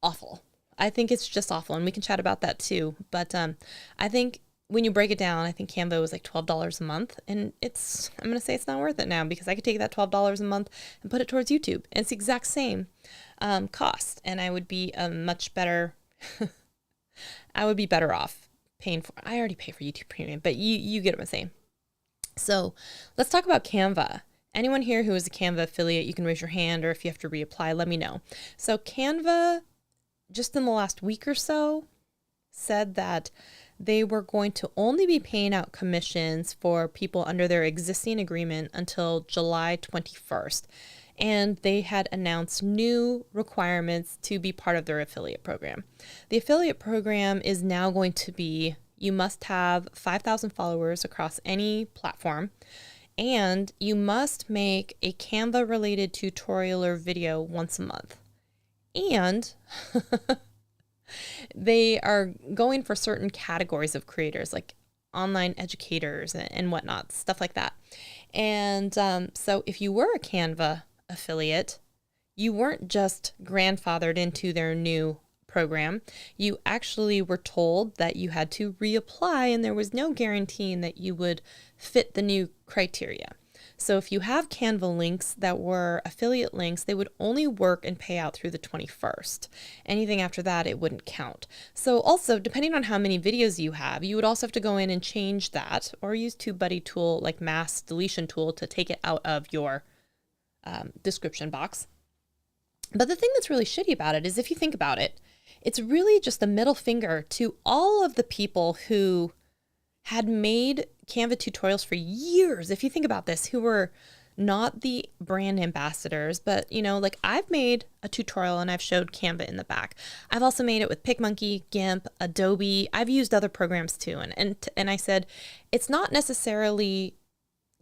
awful. I think it's just awful, and we can chat about that too. But I think when you break it down, I think Canva was like $12 a month, and I'm going to say it's not worth it now, because I could take that $12 a month and put it towards YouTube, and it's the exact same cost, and I would be much better. I would be better off paying for. I already pay for YouTube Premium, but you get what I'm saying. So let's talk about Canva. Anyone here who is a Canva affiliate, you can raise your hand, or if you have to reapply, let me know. So Canva, just in the last week or so, said that they were going to only be paying out commissions for people under their existing agreement until July 21st. And they had announced new requirements to be part of their affiliate program. The affiliate program is now going to be, you must have 5,000 followers across any platform, and you must make a Canva-related tutorial or video once a month. And they are going for certain categories of creators, like online educators and whatnot, stuff like that. And so if you were a Canva affiliate, you weren't just grandfathered into their new program. You actually were told that you had to reapply, and there was no guaranteeing that you would fit the new criteria. So if you have Canva links that were affiliate links, they would only work and pay out through the 21st. Anything after that, it wouldn't count. So also, depending on how many videos you have, you would also have to go in and change that, or use TubeBuddy tool, like mass deletion tool, to take it out of your description box. But the thing that's really shitty about it is, if you think about it, it's really just a middle finger to all of the people who had made Canva tutorials for years. If you think about this, who were not the brand ambassadors, but like I've made a tutorial and I've showed Canva in the back. I've also made it with PicMonkey, GIMP, Adobe. I've used other programs too. And I said, it's not necessarily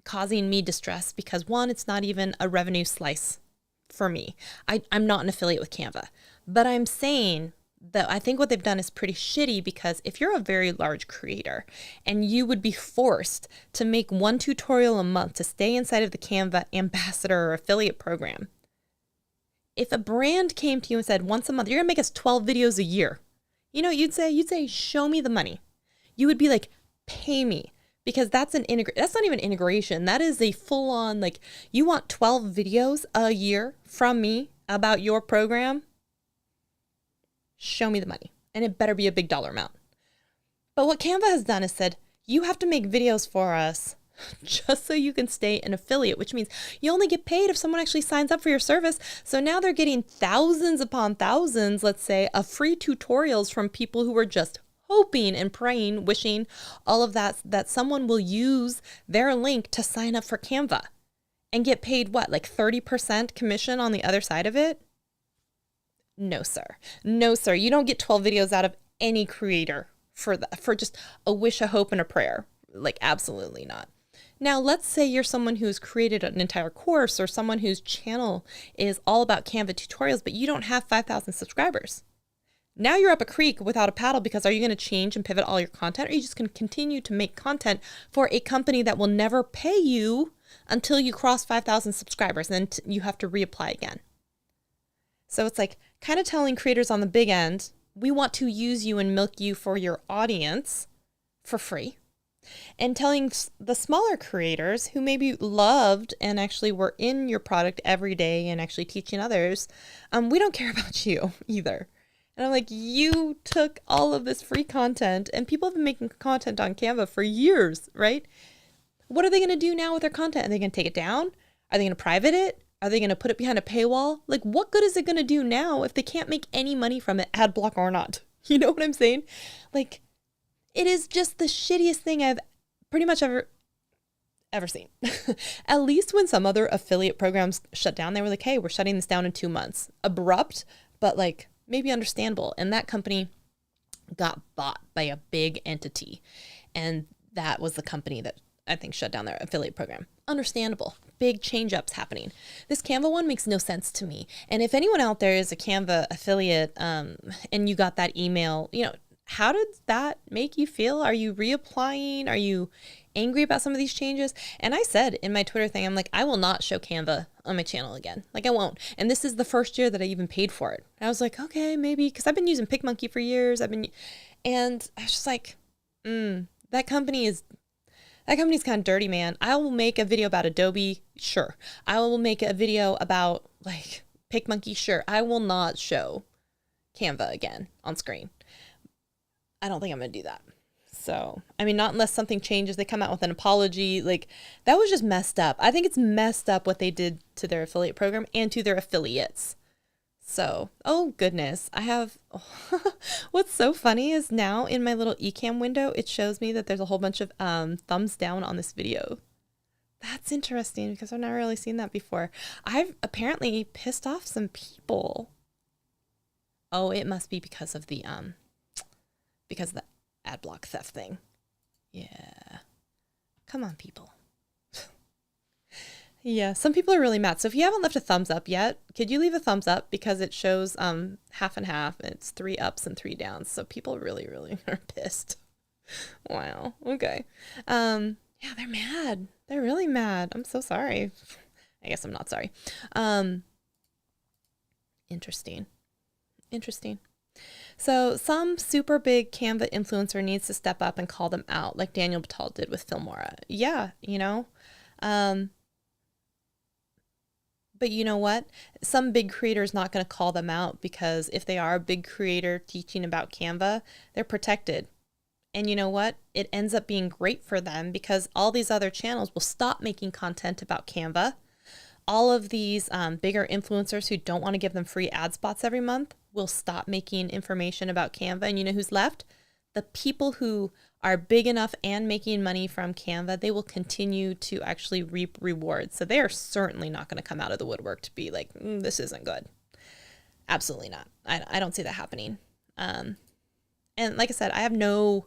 causing me distress because one, it's not even a revenue slice for me. I'm not an affiliate with Canva, but I'm saying that I think what they've done is pretty shitty because if you're a very large creator and you would be forced to make one tutorial a month to stay inside of the Canva ambassador or affiliate program, if a brand came to you and said once a month, you're gonna make us 12 videos a year, you'd say, show me the money. You would be like, pay me. Because that's that's not even integration. That is a full on, like, you want 12 videos a year from me about your program? Show me the money. And it better be a big dollar amount. But what Canva has done is said, you have to make videos for us just so you can stay an affiliate, which means you only get paid if someone actually signs up for your service. So now they're getting thousands upon thousands, let's say, of free tutorials from people who are just hoping and praying, wishing all of that someone will use their link to sign up for Canva and get paid what, like 30% commission on the other side of it? No, sir. No, sir. You don't get 12 videos out of any creator for just a wish, a hope, and a prayer. Like, absolutely not. Now, let's say you're someone who's created an entire course or someone whose channel is all about Canva tutorials, but you don't have 5,000 subscribers. Now you're up a creek without a paddle because are you going to change and pivot all your content or are you just going to continue to make content for a company that will never pay you until you cross 5,000 subscribers and then you have to reapply again? So it's like kind of telling creators on the big end, we want to use you and milk you for your audience for free. And telling the smaller creators who maybe loved and actually were in your product every day and actually teaching others, we don't care about you either. And I'm like, you took all of this free content and people have been making content on Canva for years, right? What are they going to do now with their content? Are they going to take it down? Are they going to private it? Are they going to put it behind a paywall? Like, what good is it going to do now if they can't make any money from it, AdBlock or not? You know what I'm saying? Like, it is just the shittiest thing I've pretty much ever seen. At least when some other affiliate programs shut down, they were like, hey, we're shutting this down in 2 months. Abrupt, but like, maybe understandable. And that company got bought by a big entity. And that was the company that I think shut down their affiliate program. Understandable. Big change ups happening. This Canva one makes no sense to me. And if anyone out there is a Canva affiliate and you got that email, how did that make you feel? Are you reapplying? Are you angry about some of these changes? And I said in my Twitter thing, I'm like, I will not show Canva on my channel again. Like, I won't. And this is the first year that I even paid for it. I was like, okay, maybe, because I've been using PicMonkey for years. And I was just like, that company's kind of dirty, man. I will make a video about Adobe, sure. I will make a video about like PicMonkey, sure. I will not show Canva again on screen. I don't think I'm going to do that. So, I mean, not unless something changes, they come out with an apology. Like, that was just messed up. I think it's messed up what they did to their affiliate program and to their affiliates. So, oh goodness, what's so funny is now in my little eCam window, it shows me that there's a whole bunch of thumbs down on this video. That's interesting because I've never really seen that before. I've apparently pissed off some people. Oh, it must be because of the AdBlock Theft thing. Yeah. Come on, people. Yeah, some people are really mad. So if you haven't left a thumbs up yet, could you leave a thumbs up? Because it shows half and half. And it's 3 ups and 3 downs. So people really, really are pissed. Wow. Okay. Yeah, they're mad. They're really mad. I'm so sorry. I guess I'm not sorry. Interesting. So some super big Canva influencer needs to step up and call them out, like Daniel Batal did with Filmora. Yeah, but you know what? Some big creator is not going to call them out because if they are a big creator teaching about Canva, they're protected. And you know what? It ends up being great for them because all these other channels will stop making content about Canva. All of these bigger influencers who don't want to give them free ad spots every month will stop making information about Canva. And you know who's left? The people who are big enough and making money from Canva, they will continue to actually reap rewards. So they are certainly not going to come out of the woodwork to be like, this isn't good. Absolutely not. I don't see that happening. And like I said, I have no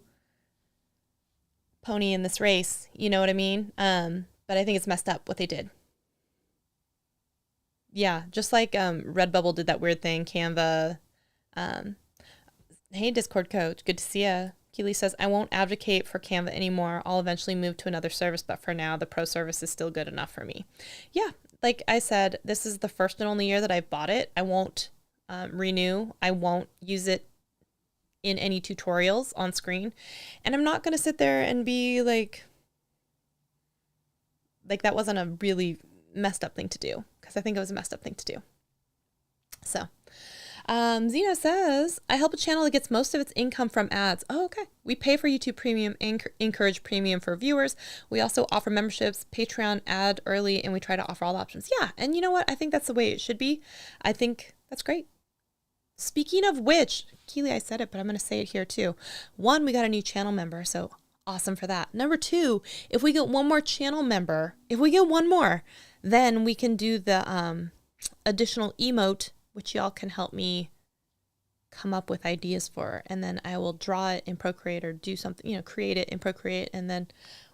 pony in this race. You know what I mean? But I think it's messed up what they did. Yeah, just like Redbubble did that weird thing, Canva. Hey, Discord coach, good to see ya. Keely says, I won't advocate for Canva anymore. I'll eventually move to another service, but for now, the pro service is still good enough for me. Yeah, like I said, this is the first and only year that I've bought it. I won't renew. I won't use it in any tutorials on screen. And I'm not going to sit there and be like that wasn't a really messed up thing to do, because I think it was a messed up thing to do. So Zena says, I help a channel that gets most of its income from ads. Oh, okay. We pay for YouTube Premium and encourage Premium for viewers. We also offer memberships, Patreon, ad early, and we try to offer all options. Yeah, and you know what? I think that's the way it should be. I think that's great. Speaking of which, Keely, I said it, but I'm going to say it here too. 1, we got a new channel member, so awesome for that. Number 2, if we get one more channel member, if we get one more, then we can do the additional emote, which y'all can help me come up with ideas for. And then I will draw it in Procreate or do something, create it in Procreate, and then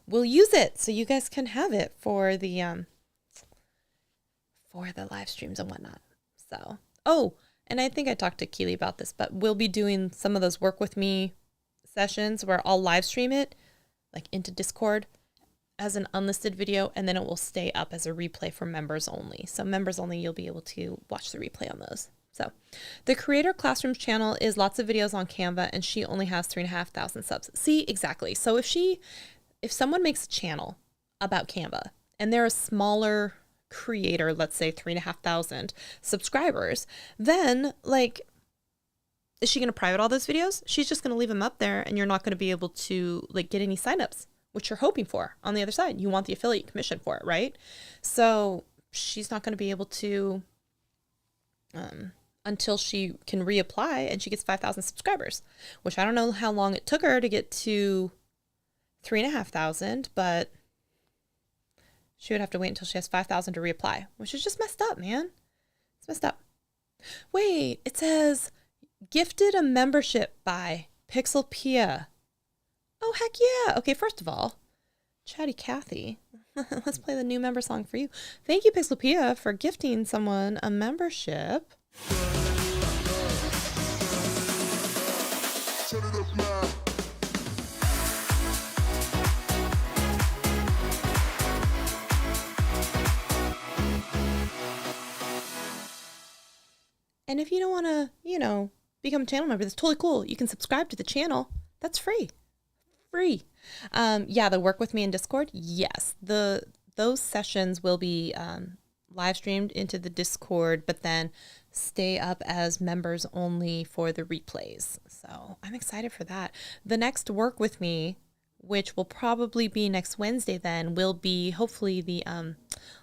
we'll use it so you guys can have it for the live streams and whatnot. So, and I think I talked to Keely about this, but we'll be doing some of those work with me sessions where I'll live stream it like into Discord as an unlisted video, and then it will stay up as a replay for members only. So members only, you'll be able to watch the replay on those. So the Creator Classrooms channel is lots of videos on Canva, and she only has 3,500 subs. See, exactly. So if someone makes a channel about Canva and they're a smaller creator, let's say 3,500 subscribers, then is she going to private all those videos? She's just going to leave them up there, and you're not going to be able to get any signups, which you're hoping for on the other side. You want the affiliate commission for it, right? So she's not going to be able to, until she can reapply and she gets 5,000 subscribers, which I don't know how long it took her to get to 3,500, but she would have to wait until she has 5,000 to reapply, which is just messed up, man. It's messed up. Wait, it says gifted a membership by Pixel Pia. Oh, heck yeah. Okay, first of all, Chatty Cathy, let's play the new member song for you. Thank you, Pixel Pia, for gifting someone a membership. And if you don't want to, become a channel member, that's totally cool. You can subscribe to the channel. That's free. Yeah, the work with me in Discord. Yes, those sessions will be live streamed into the Discord, but then stay up as members only for the replays. So I'm excited for that. The next work with me, which will probably be next Wednesday, then will be hopefully the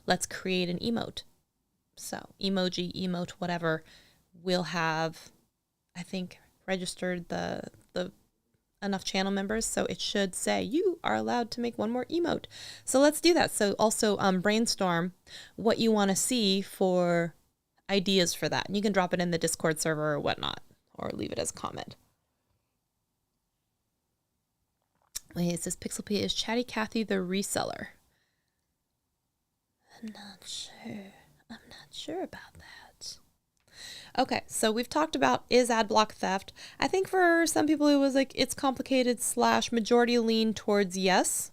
let's create an emote. So emoji, emote, whatever. We'll have, I think, registered the enough channel members, so it should say you are allowed to make one more emote. So let's do that. So also brainstorm what you want to see for ideas for that. And you can drop it in the Discord server or whatnot, or leave it as a comment. Wait, it says Pixel P, is Chatty Cathy the reseller? I'm not sure about that. Okay, so we've talked about is AdBlock theft. I think for some people it was it's complicated / majority lean towards yes.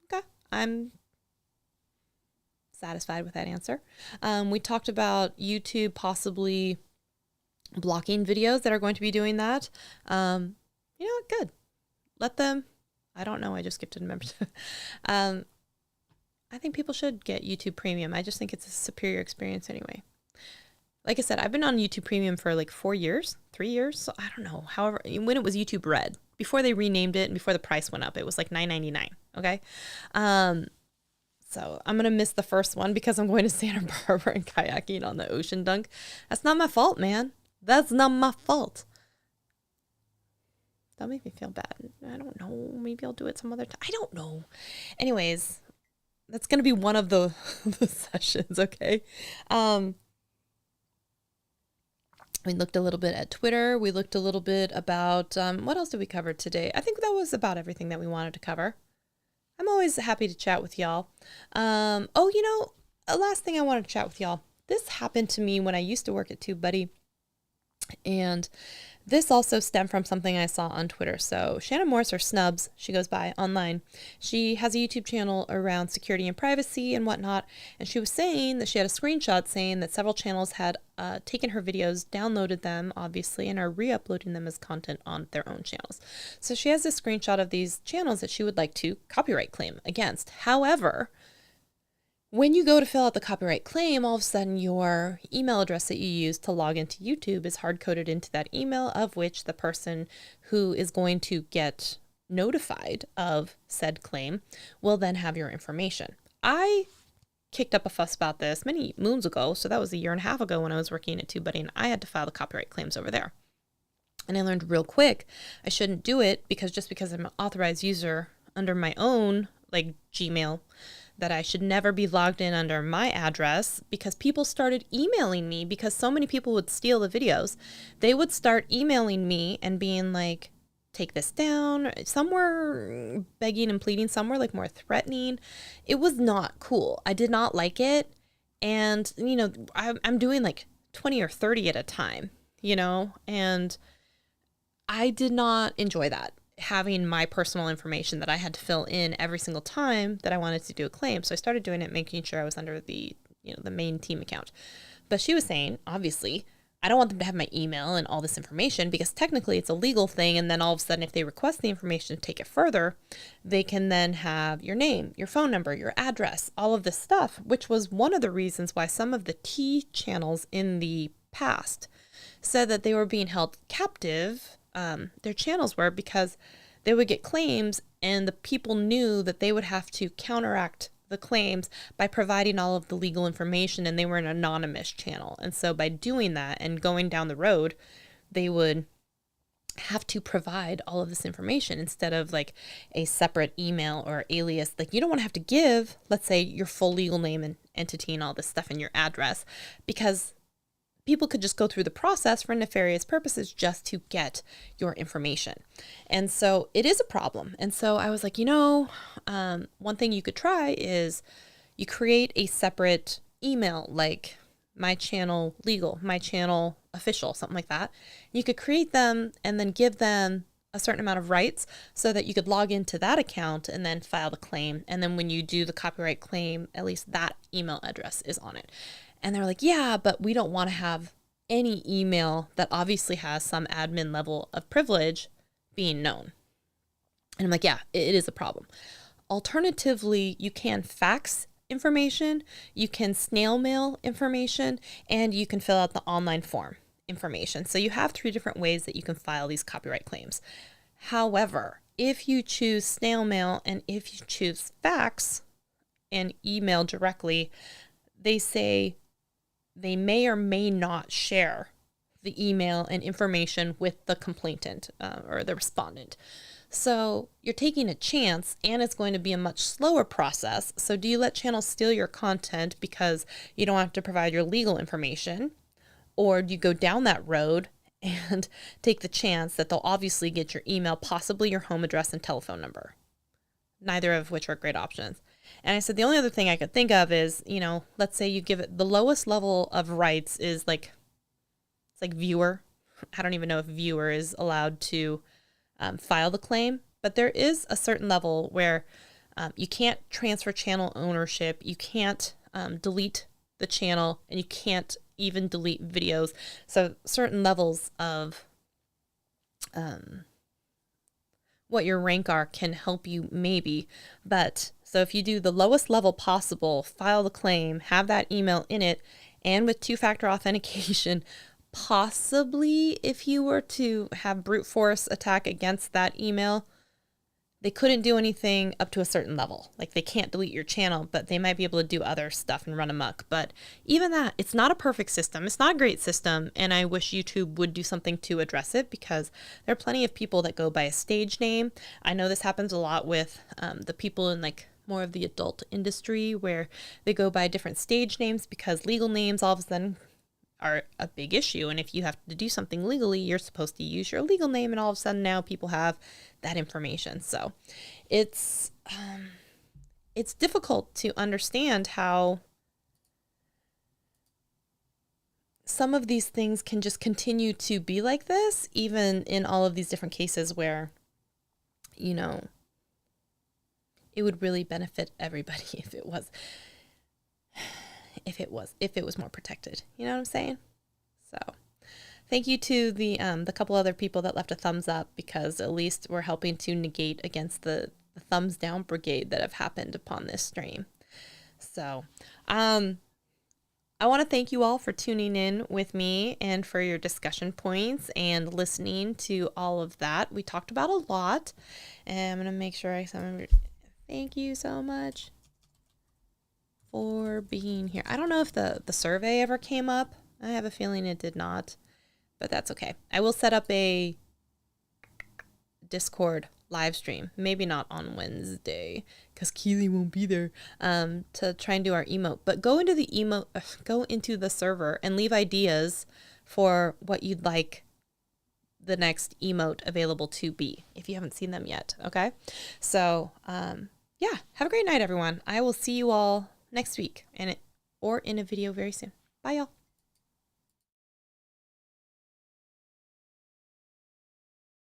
Okay, I'm satisfied with that answer. We talked about YouTube possibly blocking videos that are going to be doing that. Good. Let them, I don't know, I just gifted a membership. I think people should get YouTube Premium. I just think it's a superior experience anyway. Like I said, I've been on YouTube Premium for 3 years, so I don't know. However, when it was YouTube Red, before they renamed it and before the price went up, it was $9.99. Okay. So I'm going to miss the first one because I'm going to Santa Barbara and kayaking on the ocean dunk. That's not my fault, man. That's not my fault. That'll make me feel bad. I don't know. Maybe I'll do it some other time. I don't know. Anyways, that's going to be one of the, the sessions, okay? We looked a little bit at Twitter. We looked a little bit about, what else did we cover today? I think that was about everything that we wanted to cover. I'm always happy to chat with y'all. Oh, you know, a last thing I wanted to chat with y'all. This happened to me when I used to work at TubeBuddy. And this also stemmed from something I saw on Twitter. So Shannon Morse, or Snubs, she goes by online. She has a YouTube channel around security and privacy and whatnot. And she was saying that she had a screenshot saying that several channels had taken her videos, downloaded them, obviously, and are re-uploading them as content on their own channels. So she has a screenshot of these channels that she would like to copyright claim against. However, when you go to fill out the copyright claim, all of a sudden your email address that you use to log into YouTube is hard-coded into that email, of which the person who is going to get notified of said claim will then have your information. I kicked up a fuss about this many moons ago, so that was a year and a half ago when I was working at TubeBuddy, and I had to file the copyright claims over there. And I learned real quick I shouldn't do it because just because I'm an authorized user under my own, like, Gmail, that I should never be logged in under my address, because people started emailing me because so many people would steal the videos. They would start emailing me and being like, take this down. Some were begging and pleading, some were like more threatening. It was not cool. I did not like it. And, you know, I'm doing like 20 or 30 at a time, you know, and I did not enjoy that, having my personal information that I had to fill in every single time that I wanted to do a claim. So I started doing it, making sure I was under the, you know, the main team account. But she was saying, obviously, I don't want them to have my email and all this information because technically it's a legal thing. And then all of a sudden, if they request the information to take it further, they can then have your name, your phone number, your address, all of this stuff, which was one of the reasons why some of the T channels in the past said that they were being held captive. Their channels were, because they would get claims and the people knew that they would have to counteract the claims by providing all of the legal information, and they were an anonymous channel. And so by doing that and going down the road, they would have to provide all of this information instead of like a separate email or alias. Like, you don't want to have to give, let's say, your full legal name and entity and all this stuff and your address, because people could just go through the process for nefarious purposes just to get your information. And so it is a problem. And so I was like, you know, one thing you could try is you create a separate email, like my channel legal, my channel official, something like that. You could create them and then give them a certain amount of rights so that you could log into that account and then file the claim. And then when you do the copyright claim, at least that email address is on it. And they're like, yeah, but we don't want to have any email that obviously has some admin level of privilege being known. And I'm like, yeah, it is a problem. Alternatively, you can fax information, you can snail mail information, and you can fill out the online form information. So you have 3 different ways that you can file these copyright claims. However, if you choose snail mail and if you choose fax and email directly, they say they may or may not share the email and information with the complainant or the respondent. So you're taking a chance, and it's going to be a much slower process. So do you let channels steal your content because you don't have to provide your legal information? Or do you go down that road and take the chance that they'll obviously get your email, possibly your home address and telephone number? Neither of which are great options. And I said, the only other thing I could think of is, you know, let's say you give it the lowest level of rights is like, it's like viewer. I don't even know if viewer is allowed to file the claim, but there is a certain level where you can't transfer channel ownership. You can't delete the channel, and you can't even delete videos. So certain levels of what your rank are can help you maybe. But so if you do the lowest level possible, file the claim, have that email in it, and with 2-factor authentication, possibly if you were to have brute force attack against that email, they couldn't do anything up to a certain level. Like they can't delete your channel, but they might be able to do other stuff and run amok. But even that, it's not a perfect system. It's not a great system. And I wish YouTube would do something to address it, because there are plenty of people that go by a stage name. I know this happens a lot with the people in like more of the adult industry, where they go by different stage names because legal names all of a sudden are a big issue. And if you have to do something legally, you're supposed to use your legal name, and all of a sudden now people have that information. So it's difficult to understand how some of these things can just continue to be like this, even in all of these different cases where, you know, it would really benefit everybody if it was more protected. You know what I'm saying? So thank you to the couple other people that left a thumbs up, because at least we're helping to negate against the thumbs down brigade that have happened upon this stream. So I want to thank you all for tuning in with me and for your discussion points and listening to all of that. We talked about a lot, and I'm going to make sure I remember. Thank you so much for being here. I don't know if the survey ever came up. I have a feeling it did not, but that's okay. I will set up a Discord live stream, maybe not on Wednesday because Keely won't be there, to try and do our emote. But go into the server and leave ideas for what you'd like the next emote available to be, if you haven't seen them yet. Okay, so yeah, have a great night, everyone. I will see you all next week or in a video very soon. Bye, y'all.